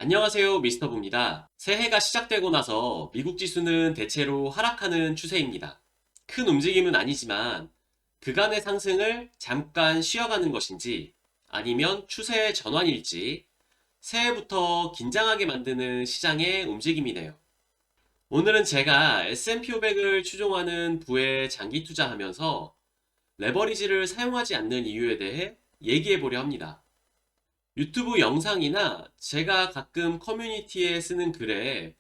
안녕하세요, 미스터 부입니다. 새해가 시작되고 나서 미국 지수는 대체로 하락하는 추세입니다. 큰 움직임은 아니지만 그간의 상승을 잠깐 쉬어가는 것인지 아니면 추세의 전환일지 새해부터 긴장하게 만드는 시장의 움직임이네요. 오늘은 제가 S&P 500을 추종하는 부에 장기 투자하면서 레버리지를 사용하지 않는 이유에 대해 얘기해 보려 합니다. 유튜브 영상이나 제가 가끔 커뮤니티에 쓰는 글에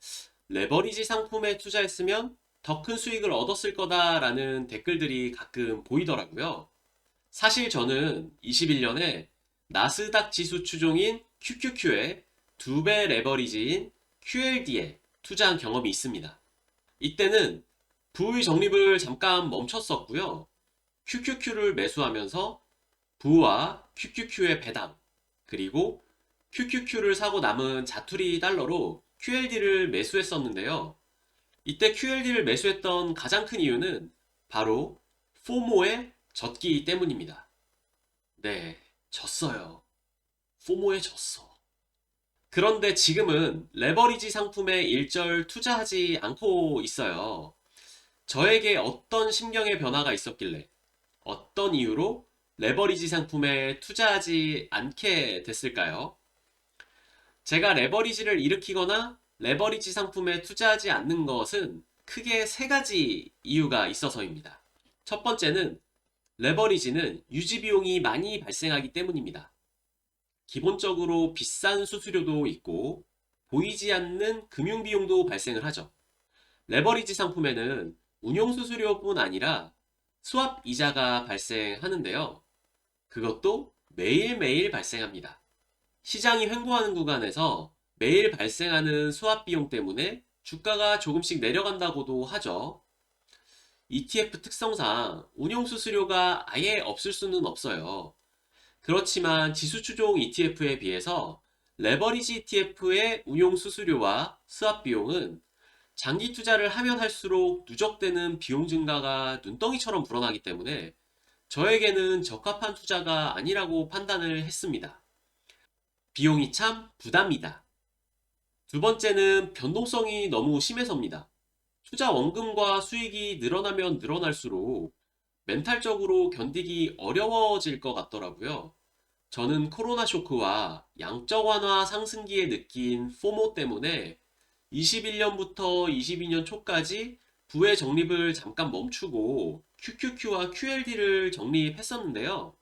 레버리지 상품에 투자했으면 더 큰 수익을 얻었을 거다라는 댓글들이 가끔 보이더라고요. 사실 저는 21년에 나스닥 지수 추종인 QQQ의 2배 레버리지인 QLD에 투자한 경험이 있습니다. 이때는 부의 적립을 잠깐 멈췄었고요. QQQ를 매수하면서 부와 QQQ의 배당, 그리고 QQQ를 사고 남은 자투리 달러로 QLD를 매수했었는데요. 이때 QLD를 매수했던 가장 큰 이유는 바로 포모에 졌기 때문입니다. 네, 졌어요. 포모에 졌어. 그런데 지금은 레버리지 상품에 일절 투자하지 않고 있어요. 저에게 어떤 심경의 변화가 있었길래, 어떤 이유로 레버리지 상품에 투자하지 않게 됐을까요? 제가 레버리지를 일으키거나 레버리지 상품에 투자하지 않는 것은 크게 세 가지 이유가 있어서입니다. 첫 번째는 레버리지는 유지 비용이 많이 발생하기 때문입니다. 기본적으로 비싼 수수료도 있고 보이지 않는 금융 비용도 발생을 하죠. 레버리지 상품에는 운용 수수료뿐 아니라 수합 이자가 발생하는데요. 그것도 매일매일 발생합니다. 시장이 횡보하는 구간에서 매일 발생하는 수합 비용 때문에 주가가 조금씩 내려간다고도 하죠. ETF 특성상 운용 수수료가 아예 없을 수는 없어요. 그렇지만 지수 추종 ETF에 비해서 레버리지 ETF의 운용 수수료와 수합 비용은 장기 투자를 하면 할수록 누적되는 비용 증가가 눈덩이처럼 불어나기 때문에 저에게는 적합한 투자가 아니라고 판단을 했습니다. 비용이 참 부담이다. 두 번째는 변동성이 너무 심해서입니다. 투자 원금과 수익이 늘어나면 늘어날수록 멘탈적으로 견디기 어려워질 것 같더라고요. 저는 코로나 쇼크와 양적 완화 상승기에 느낀 포모 때문에 21년부터 22년 초까지 부의 적립을 잠깐 멈추고 QQQ와 QLD를 적립했었는데요.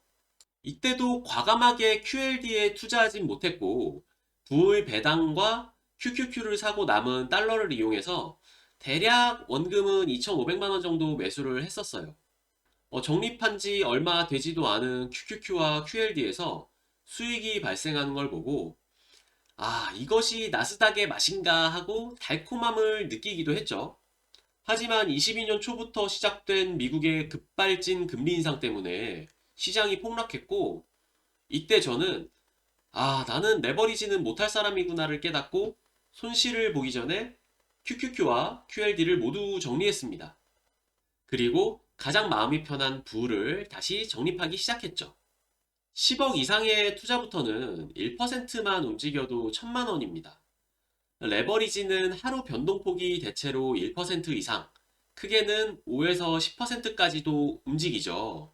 이때도 과감하게 QLD에 투자하진 못했고 부의 배당과 QQQ를 사고 남은 달러를 이용해서 대략 원금은 2,500만 원 정도 매수를 했었어요. 적립한 지 얼마 되지도 않은 QQQ와 QLD에서 수익이 발생하는 걸 보고 이것이 나스닥의 맛인가 하고 달콤함을 느끼기도 했죠. 하지만 22년 초부터 시작된 미국의 급발진 금리 인상 때문에 시장이 폭락했고, 이때 저는 나는 레버리지는 못할 사람이구나를 깨닫고 손실을 보기 전에 QQQ와 QLD를 모두 정리했습니다. 그리고 가장 마음이 편한 부를 다시 적립하기 시작했죠. 10억 이상의 투자부터는 1%만 움직여도 1,000만 원입니다. 레버리지는 하루 변동폭이 대체로 1% 이상, 크게는 5에서 10%까지도 움직이죠.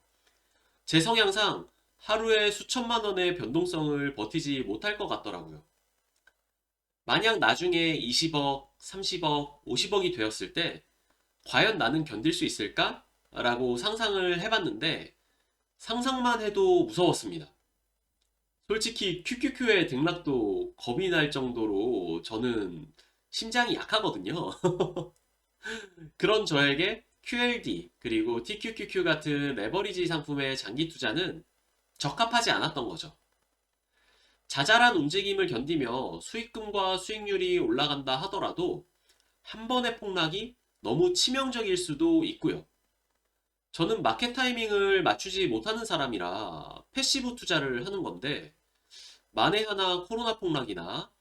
제 성향상 하루에 수천만 원의 변동성을 버티지 못할 것 같더라고요. 만약 나중에 20억, 30억, 50억이 되었을 때 과연 나는 견딜 수 있을까? 라고 상상을 해봤는데 상상만 해도 무서웠습니다. 솔직히 QQQ의 등락도 겁이 날 정도로 저는 심장이 약하거든요. 그런 저에게 QLD 그리고 TQQQ 같은 레버리지 상품의 장기 투자는 적합하지 않았던 거죠. 자잘한 움직임을 견디며 수익금과 수익률이 올라간다 하더라도 한 번의 폭락이 너무 치명적일 수도 있고요. 저는 마켓 타이밍을 맞추지 못하는 사람이라 패시브 투자를 하는 건데 만에 하나 코로나 폭락이나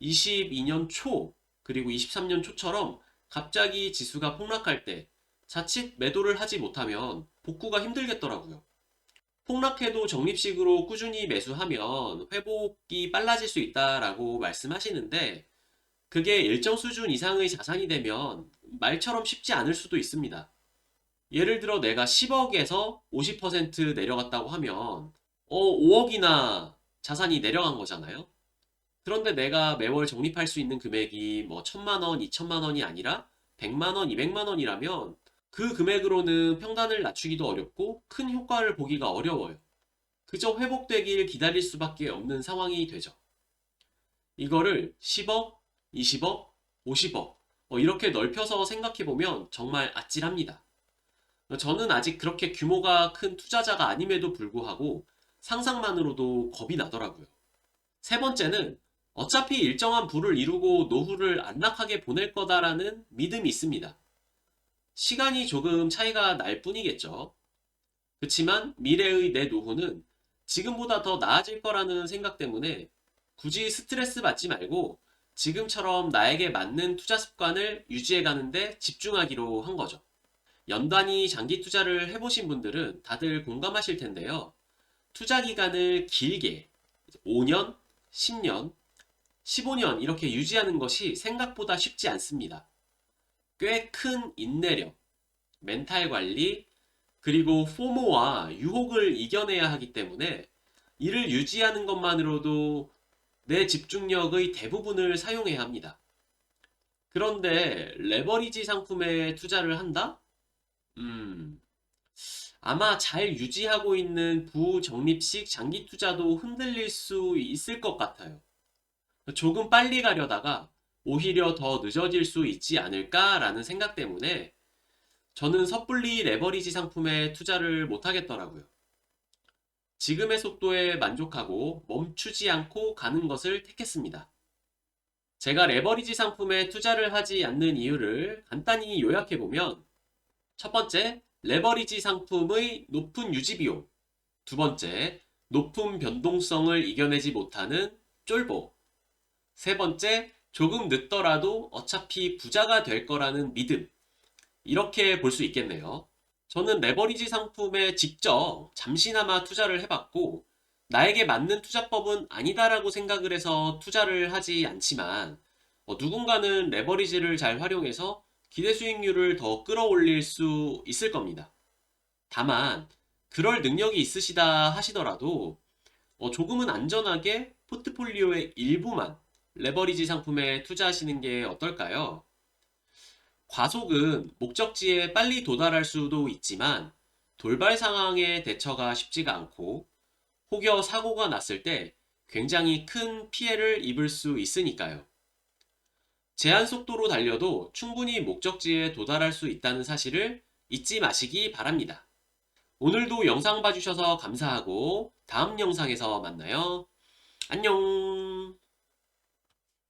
22년 초 그리고 23년 초처럼 갑자기 지수가 폭락할 때 자칫 매도를 하지 못하면 복구가 힘들겠더라고요. 폭락해도 적립식으로 꾸준히 매수하면 회복이 빨라질 수 있다라고 말씀하시는데 그게 일정 수준 이상의 자산이 되면 말처럼 쉽지 않을 수도 있습니다. 예를 들어 내가 10억에서 50% 내려갔다고 하면 5억이나 자산이 내려간 거잖아요. 그런데 내가 매월 적립할 수 있는 금액이 뭐 1000만 원, 2000만 원이 아니라 100만 원, 200만 원이라면 그 금액으로는 평단을 낮추기도 어렵고 큰 효과를 보기가 어려워요. 그저 회복되길 기다릴 수밖에 없는 상황이 되죠. 이거를 10억, 20억, 50억 이렇게 넓혀서 생각해보면 정말 아찔합니다. 저는 아직 그렇게 규모가 큰 투자자가 아님에도 불구하고 상상만으로도 겁이 나더라고요. 세 번째는 어차피 일정한 부를 이루고 노후를 안락하게 보낼 거다라는 믿음이 있습니다. 시간이 조금 차이가 날 뿐이겠죠. 그렇지만 미래의 내 노후는 지금보다 더 나아질 거라는 생각 때문에 굳이 스트레스 받지 말고 지금처럼 나에게 맞는 투자 습관을 유지해 가는데 집중하기로 한 거죠. 연단위 장기 투자를 해보신 분들은 다들 공감하실 텐데요. 투자 기간을 길게 5년, 10년, 15년 이렇게 유지하는 것이 생각보다 쉽지 않습니다. 꽤 큰 인내력, 멘탈 관리, 그리고 포모와 유혹을 이겨내야 하기 때문에 이를 유지하는 것만으로도 내 집중력의 대부분을 사용해야 합니다. 그런데 레버리지 상품에 투자를 한다? 아마 잘 유지하고 있는 부적립식 장기 투자도 흔들릴 수 있을 것 같아요. 조금 빨리 가려다가 오히려 더 늦어질 수 있지 않을까라는 생각 때문에 저는 섣불리 레버리지 상품에 투자를 못하겠더라고요. 지금의 속도에 만족하고 멈추지 않고 가는 것을 택했습니다. 제가 레버리지 상품에 투자를 하지 않는 이유를 간단히 요약해보면 첫 번째, 레버리지 상품의 높은 유지비용. 두 번째, 높은 변동성을 이겨내지 못하는 쫄보. 세 번째, 조금 늦더라도 어차피 부자가 될 거라는 믿음. 이렇게 볼 수 있겠네요. 저는 레버리지 상품에 직접 잠시나마 투자를 해봤고, 나에게 맞는 투자법은 아니다라고 생각을 해서 투자를 하지 않지만, 누군가는 레버리지를 잘 활용해서 기대 수익률을 더 끌어올릴 수 있을 겁니다. 다만, 그럴 능력이 있으시다 하시더라도, 조금은 안전하게 포트폴리오의 일부만 레버리지 상품에 투자하시는 게 어떨까요? 과속은 목적지에 빨리 도달할 수도 있지만 돌발 상황의 대처가 쉽지가 않고 혹여 사고가 났을 때 굉장히 큰 피해를 입을 수 있으니까요. 제한 속도로 달려도 충분히 목적지에 도달할 수 있다는 사실을 잊지 마시기 바랍니다. 오늘도 영상 봐주셔서 감사하고 다음 영상에서 만나요. 안녕!